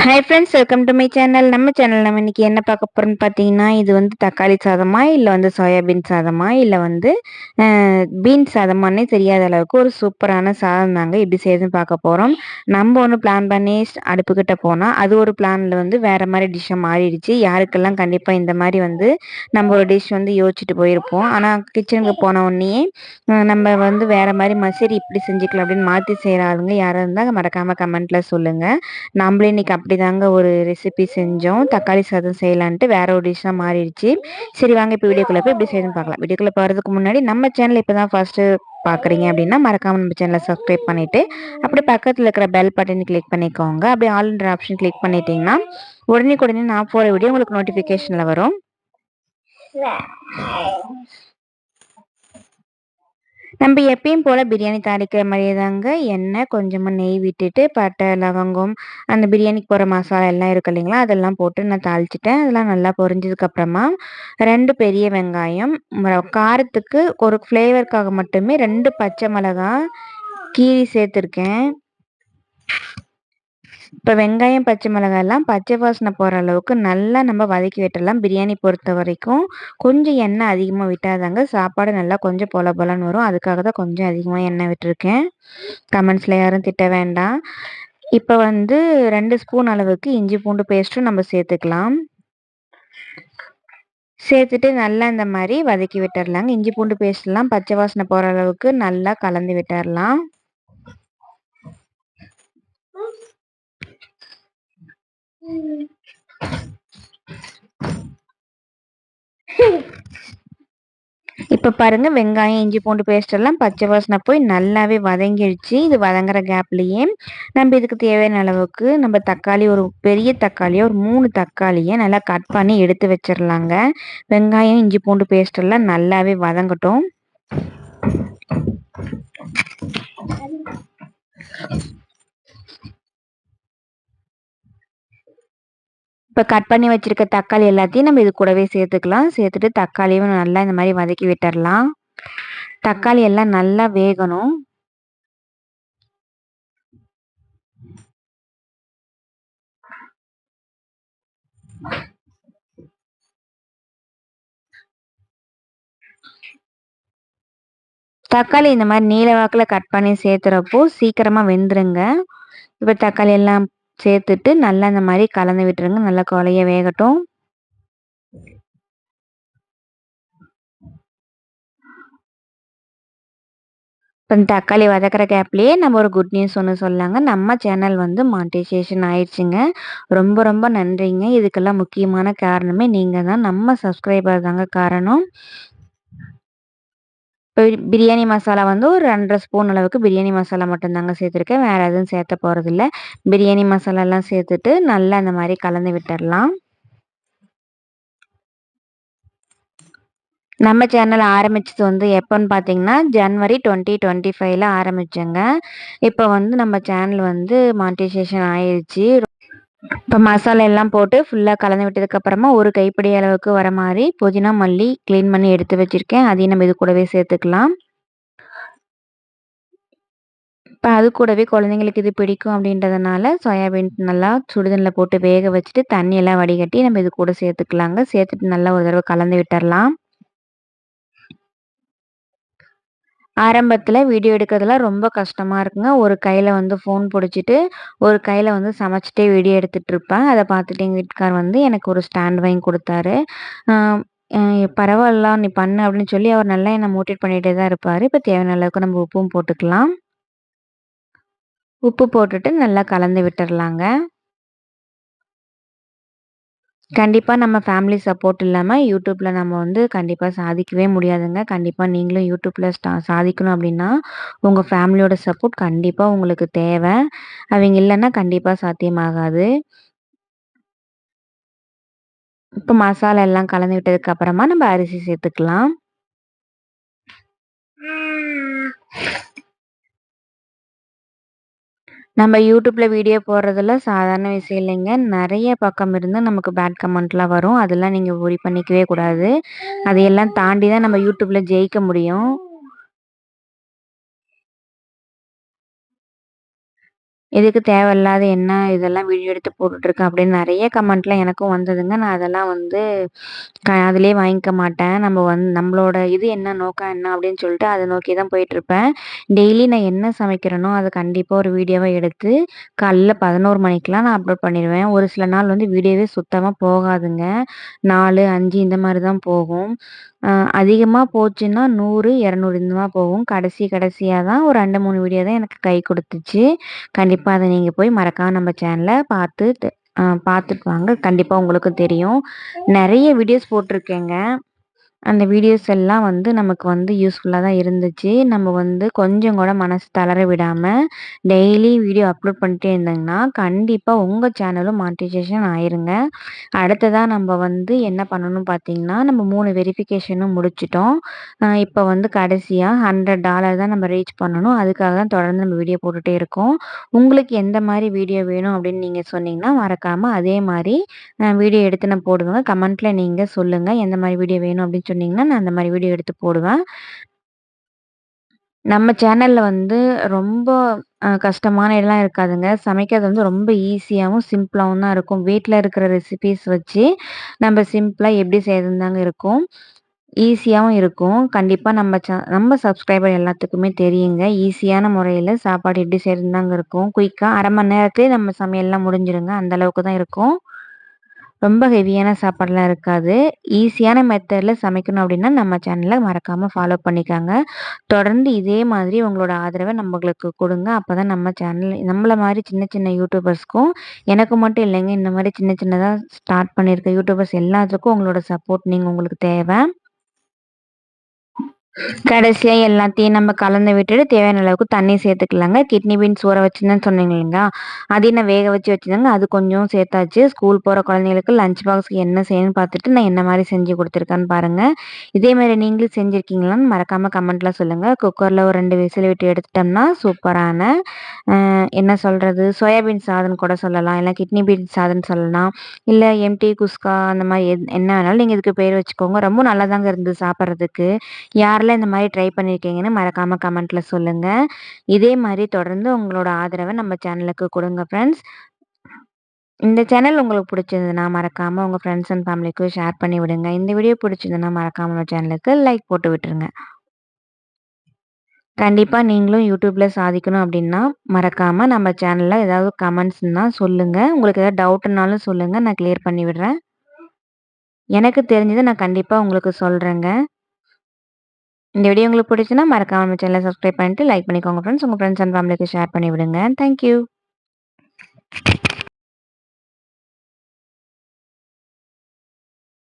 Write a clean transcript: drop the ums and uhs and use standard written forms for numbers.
Hi friends, welcome to my channel. நம்ம channel நம்ம இன்னைக்கு என்ன பார்க்க போறோம்னு பார்த்தீங்கன்னா, இது வந்து தக்காளி சாதமா, இல்லை வந்து சோயாபீன் சாதமா, இல்லை வந்து பீன்ஸ் சாதமானே தெரியாத அளவுக்கு ஒரு சூப்பரான சாதம் தாங்க எப்படி செய்யுதுன்னு பார்க்க போகிறோம். நம்ம ஒன்று பிளான் பண்ணி அடுப்புக்கிட்ட போனால் அது ஒரு பிளானில் வந்து வேறு மாதிரி டிஷ்ஷை மாறிடுச்சு. யாருக்கெல்லாம் கண்டிப்பாக இந்த மாதிரி வந்து நம்ம ஒரு டிஷ் வந்து யோசிச்சுட்டு போயிருப்போம். ஆனால் கிச்சனுக்கு போன உடனே நம்ம வந்து வேறு மாதிரி சரி இப்படி செஞ்சுக்கலாம் அப்படின்னு மாற்றி செய்கிற ஆளுங்க யாராக இருந்தால் மறக்காமல் கமெண்ட்டில் சொல்லுங்கள். நம்மளே இன்னைக்கு அப்படிதாங்க ஒரு ரெசிபி செஞ்சோம். தக்காளி சாதம் செய்யலான்ட்டு வேற ஒரு டிஷ்ஷா மாறிடுச்சு. சரி வாங்க இப்போ வீடியோக்குள்ள போய் எப்படி செய்யணும்னு பார்க்கலாம். வீடியோக்குள்ள போறதுக்கு முன்னாடி நம்ம சேனல் இப்பதான் ஃபர்ஸ்ட் பார்க்குறீங்க அப்படின்னா மறக்காம நம்ம சேனலை சப்ஸ்கிரைப் பண்ணிட்டு அப்படியே பக்கத்தில் இருக்கிற பெல் பட்டன் கிளிக் பண்ணிக்கோங்க. அப்படியே ஆல்ன்ற ஆப்ஷன் கிளிக் பண்ணிட்டீங்கன்னா உடனே நான் போகிற வீடியோ உங்களுக்கு நோட்டிஃபிகேஷனில் வரும். நம்ம எப்பயும் போல் பிரியாணி தாளிக்கிற மாதிரியே தாங்க எண்ணெய் கொஞ்சமாக நெய் விட்டுட்டு பட்டை லவங்கம் அந்த பிரியாணிக்கு போகிற மசாலா எல்லாம் இருக்கு இல்லைங்களா, அதெல்லாம் போட்டு நான் தாளிச்சிட்டேன். அதெல்லாம் நல்லா பொரிஞ்சதுக்கப்புறமா 2 பெரிய வெங்காயம், காரத்துக்கு ஒரு ஃப்ளேவருக்காக மட்டுமே 2 பச்சை மிளகா கீரி சேர்த்துருக்கேன். இப்போ வெங்காயம் பச்சை மிளகாயெல்லாம் பச்சை வாசனை போகிற அளவுக்கு நல்லா நம்ம வதக்கி விட்டுடலாம். பிரியாணி பொறுத்த வரைக்கும் கொஞ்சம் எண்ணெய் அதிகமாக விட்டாதாங்க சாப்பாடு நல்லா கொஞ்சம் பொல பொலன்னு வரும். அதுக்காக தான் கொஞ்சம் அதிகமாக எண்ணெய் விட்டுருக்கேன். கமெண்ட்ஸில் யாரும் திட்ட வேண்டாம். இப்போ வந்து 2 ஸ்பூன் அளவுக்கு இஞ்சி பூண்டு பேஸ்ட்டும் நம்ம சேர்த்துக்கலாம். சேர்த்துட்டு நல்லா இந்த மாதிரி வதக்கி விட்டுறலாங்க. இஞ்சி பூண்டு பேஸ்ட்லாம் பச்சை வாசனை போகிற அளவுக்கு நல்லா கலந்து விட்டுறலாம். இப்போ பாருங்க வெங்காயம் இஞ்சி பூண்டு பேஸ்ட் எல்லாம் பச்சை வாசனை போய் நல்லாவே வதங்கிடுச்சு. இது வதங்குற கேப்லேயே நம்ம இதுக்கு தேவையான அளவுக்கு நம்ம தக்காளி ஒரு பெரிய தக்காளியை ஒரு 3 தக்காளியை நல்லா கட் பண்ணி எடுத்து வச்சிடலாங்க. வெங்காயம் இஞ்சி பூண்டு பேஸ்ட் எல்லாம் நல்லாவே வதங்கட்டும். இப்போ கட் பண்ணி வச்சிருக்க தக்காளி எல்லாத்தையும் நம்ம இது கூடவே சேர்த்துக்கலாம். சேர்த்துட்டு தக்காளியும் நல்லா இந்த மாதிரி வதக்கி விட்டுறலாம். தக்காளி எல்லாம் நல்லா வேகணும். தக்காளி இந்த மாதிரி நீல வாக்கில் கட் பண்ணி சேர்த்துறப்போ சீக்கிரமாக வெந்துருங்க. இப்போ தக்காளி எல்லாம் சேர்த்துட்டு நல்லா இந்த மாதிரி கலந்து விட்டுருங்க. நல்லா கொலைய வேகட்டும். இப்போ தக்காளி வதக்கிற கேப்லேயே நம்ம ஒரு குட் நியூஸ் ஒன்று சொல்லலாங்க. நம்ம சேனல் வந்து மானிட்டைசேஷன் ஆயிடுச்சுங்க. ரொம்ப ரொம்ப நன்றிங்க. இதுக்கெல்லாம் முக்கியமான காரணமே நீங்கள் தான். நம்ம சப்ஸ்கிரைபர் தாங்க காரணம். பிரியாணி மசாலா வந்து ஒரு 2.5 ஸ்பூன் அளவுக்கு பிரியாணி மசாலா மட்டும்தாங்க சேர்த்துருக்கேன். வேறு எதுவும் சேர்த்த போகிறதில்ல. பிரியாணி மசாலாலாம் சேர்த்துட்டு நல்லா அந்த மாதிரி கலந்து விட்டுடலாம். நம்ம சேனல் ஆரம்பிச்சது வந்து எப்போன்னு பார்த்தீங்கன்னா ஜனவரி 2025ல் ஆரம்பித்தேங்க. இப்போ வந்து நம்ம சேனல் வந்து மானிட்டைசேஷன் ஆயிடுச்சு. இப்போ மசாலா எல்லாம் போட்டு ஃபுல்லாக கலந்து விட்டதுக்கப்புறமா ஒரு கைப்பிடி அளவுக்கு வர மாதிரி புதினா மல்லி க்ளீன் பண்ணி எடுத்து வச்சுருக்கேன். அதையும் நம்ம இது கூடவே சேர்த்துக்கலாம். இப்போ அது கூடவே குழந்தைங்களுக்கு இது பிடிக்கும் அப்படின்றதுனால சோயாபீன் நல்லா சுடுதண்ணில் போட்டு வேக வச்சுட்டு தண்ணியெல்லாம் வடிகட்டி நம்ம இது கூட சேர்த்துக்கலாங்க. சேர்த்துட்டு நல்லா ஒரு தடவை கலந்து விட்டுறலாம். ஆரம்பத்தில் வீடியோ எடுக்கிறதுலாம் ரொம்ப கஷ்டமாக இருக்குங்க. ஒரு கையில் வந்து ஃபோன் பிடிச்சிட்டு ஒரு கையில் வந்து சமைச்சிட்டே வீடியோ எடுத்துகிட்ருப்பேன். அதை பார்த்துட்டு எங்கள் வீட்டுக்கார் வந்து எனக்கு ஒரு ஸ்டாண்ட் வாங்கி கொடுத்தாரு. பரவாயில்ல நீ பண்ணு அப்படின்னு சொல்லி அவர் நல்லா என்னை மோட்டிவேட் பண்ணிகிட்டே தான் இருப்பார். இப்போ தேவையான அளவுக்கு நம்ம உப்பும் போட்டுக்கலாம். உப்பு போட்டுட்டு நல்லா கலந்து விட்டுறலாங்க. கண்டிப்பா நம்ம ஃபேமிலி சப்போர்ட் இல்லாம யூடியூப்ல நம்ம வந்து கண்டிப்பா சாதிக்கவே முடியாதுங்க. கண்டிப்பா நீங்களும் யூடியூப்ல சாதிக்கணும் அப்படின்னா, உங்க ஃபேமிலியோட சப்போர்ட் கண்டிப்பா உங்களுக்கு தேவ. அவைங்க இல்லன்னா கண்டிப்பா சாத்தியமாகாது. இப்ப மசாலா எல்லாம் கலந்து விட்டதுக்கு அப்புறமா நம்ம அரிசி சேர்த்துக்கலாம். நம்ம யூடியூப்ல வீடியோ போடுறதுல சாதாரண விஷயம் இல்லைங்க. நெறைய பக்கம் இருந்து நமக்கு பேட் கமெண்ட்லாம் வரும். அதெல்லாம் நீங்க ஒரி பண்ணிக்கவே கூடாது. அதையெல்லாம் தாண்டி தான் நம்ம யூடியூப்ல ஜெயிக்க முடியும். எதுக்கு தேவையில்லாத என்ன இதெல்லாம் வீடியோ எடுத்து போட்டுட்ருக்க அப்படின்னு நெறைய கமெண்ட்லாம் எனக்கும் வந்ததுங்க. நான் அதெல்லாம் வந்து காதுலயே வாங்கிக்க மாட்டேன். நம்மளோட இது என்ன, நோக்கம் என்ன அப்படின்னு சொல்லிட்டு அத நோக்கி தான் போயிட்டுருப்பேன். டெய்லி நான் என்ன சமைக்கிறேனோ, அத கண்டிப்பா ஒரு வீடியோவா எடுத்து காலைல 11 மணிக்கெல்லாம் நான் அப்லோட் பண்ணிருவேன். ஒரு சில நாள் வந்து வீடியோவே சுத்தமா போகாதுங்க. 4, 5 இந்த மாரி தான் போகும். அ அதிகமா போச்சுன்னா 100, 200 இந்த மாரி போகும். கடைசியா தான் ஒரு 2, 3 வீடியோ தான் எனக்கு கை குடுத்துச்சு. கண்டிப்பா அத நீங்க போய் மறக்காம நம்ம சேனல பார்த்துட்டு வாங்க. கண்டிப்பா உங்களுக்கும் தெரியும். நெறைய வீடியோஸ் போட்டிருக்கேங்க. அந்த வீடியோஸ் எல்லாம் வந்து நமக்கு வந்து யூஸ்ஃபுல்லா தான் இருந்துச்சு. நம்ம வந்து கொஞ்சம் கூட மனசு தளர விடாம, டெய்லி வீடியோ அப்லோட் பண்ணிட்டே இருந்தீங்கன்னா, கண்டிப்பா உங்க சேனலும் மானிட்டைசேஷன் ஆயிருங்க. அடுத்ததா நம்ம வந்து என்ன பண்ணணும் பார்த்தீங்கன்னா, நம்ம 3 வெரிஃபிகேஷனும் முடிச்சுட்டோம். இப்ப வந்து கடைசியா $100 தான் நம்ம ரீச் பண்ணணும். அதுக்காக தான் தொடர்ந்து நம்ம வீடியோ போட்டுட்டே இருக்கோம். உங்களுக்கு எந்த மாரி வீடியோ வேணும் அப்படின்னு நீங்க சொன்னீங்கன்னா, மறக்காம அதே மாரி வீடியோ எடுத்து நான் போடுவேங்க. கமெண்ட்ல நீங்க சொல்லுங்க. எந்த மாரி வீடியோ வேணும் அப்படின்னு சொன்னீங்கன்னா, நான் அந்த மாரி வீடியோ எடுத்து போடுவேன். நம்ம சேனல்ல வந்து ரொம்ப கஷ்டமான இதெல்லாம் இருக்காதுங்க. சமைக்கிறது வந்து ரொம்ப ஈஸியாவும், சிம்பிளாவும் தான் இருக்கும். வீட்ல இருக்கிற ரெசிபீஸ் வச்சு நம்ம சிம்பிளா எப்படி செய்றதுன்னு தாங்க இருக்கும். ஈஸியாவும் இருக்கும். கண்டிப்பா நம்ம சப்ஸ்கிரைபர் எல்லாத்துக்குமே தெரியுங்க. ஈஸியான முறையில சாப்பாடு எப்படி செய்றதுன்னு தாங்க இருக்கும். குயிக்கா 1/2 மணி நேரத்திலேயே நம்ம சமையல்லாம் முடிஞ்சிருங்க. அந்த அளவுக்கு தான் இருக்கும். ரொம்ப ஹெவியான சாப்பாடுலாம் இருக்காது. ஈஸியான மெத்தட்ல சமைக்கணும் அப்டின்னா, நம்ம சேனல மறக்காம ஃபாலோ பண்ணிக்கங்க. தொடர்ந்து இதே மாதிரி உங்களோட ஆதரவ நம்மங்களுக்கு குடுங்க. அப்பதான் நம்ம சேனல் நம்மள மாரி சின்ன சின்ன யூடியூபர்ஸ்க்கும் எனக்கு மட்டும் இல்லைங்க. இந்த மாரி சின்ன சின்னதா ஸ்டார்ட் பண்ணியிருக்க யூடியூபர்ஸ் எல்லாத்துக்கும் உங்களோட சப்போர்ட் உங்களுக்கு தேவ. கடைசியா எல்லாத்தையும் நம்ம கலந்து விட்டுட்டு தேவையான அளவுக்கு தண்ணி சேர்த்துக்கலாங்க. கிட்னி பீன்ஸ் ஊற வச்சிருந்தேன்னு சொன்னேங்க இல்லைங்களா? அதையும் நான் வேக வச்சு வச்சிருந்தேங்க. அது கொஞ்சம் சேர்த்தாச்சு. ஸ்கூல் போற குழந்தைகளுக்கு லஞ்ச் பாக்ஸ்க்கு என்ன செய்யணும்னு பார்த்துட்டு, நான் என்ன மாரி செஞ்சு குடுத்துருக்கேன்னு பாருங்க. இதே மாரி நீங்களும் செஞ்சிருக்கீங்களான்னு மறக்காம கமெண்ட்ல சொல்லுங்க. குக்கர்ல ஒரு 2 விசில் விட்டு எடுத்துட்டோம்னா, சூப்பரான என்ன சொல்றது? சோயாபீன் சாதம்ன்னு கூட சொல்லலாம். இல்ல கிட்னி பீன்ஸ் சாதம்ன்னு சொல்லலாம். இல்ல எம்டி குஸ்கா அந்த மாரி என்ன வேணாலும் நீங்க இதுக்கு பேர் வச்சுக்கோங்க. ரொம்ப நல்லாதாங்க இருந்தது சாப்பிடுறதுக்கு. யாரெல்லாம் இந்த மாரி ட்ரை பண்ணியிருக்கீங்கன்னு மறக்காம கமெண்ட்ல சொல்லுங்க. இதே மாரி தொடர்ந்து உங்களோட ஆதரவ நம்ம சேனலுக்கு குடுங்க ஃப்ரெண்ட்ஸ். இந்த சேனல் உங்களுக்கு பிடிச்சிருந்ததுன்னா, மறக்காம உங்க ஃப்ரெண்ட்ஸ் அண்ட் ஃபேமிலிக்கு ஷேர் பண்ணி விடுங்க. இந்த வீடியோ பிடிச்சிருந்ததுன்னா, மறக்காம நம்ம சேனலுக்கு லைக் போட்டு விட்டுருங்க. கண்டிப்பா நீங்களும் YouTubeல சாதிக்கணும் அப்டின்னா, மறக்காம நம்ம சேனல்ல ஏதாவது கமெண்ட்ஸ்ன்னா சொல்லுங்க. உங்களுக்கு ஏதாவது டவுட்னாலும் சொல்லுங்க. நான் கிளியர் பண்ணி விடுறேன். எனக்கு தெரிஞ்சத நான் கண்டிப்பா உங்களுக்கு சொல்றேங்க. இந்த வீடியோ உங்களுக்கு பிடிச்சுன்னா, மறக்காம நம்ம சேனல சப்ஸ்கிரைப் பண்ணிட்டு லைக் பண்ணிக்கோங்க ஃப்ரெண்ட்ஸ். உங்க ஃப்ரெண்ட்ஸ் அண்ட் ஃபேமிலிக்கு ஷேர் பண்ணி விடுங்க. Thank you.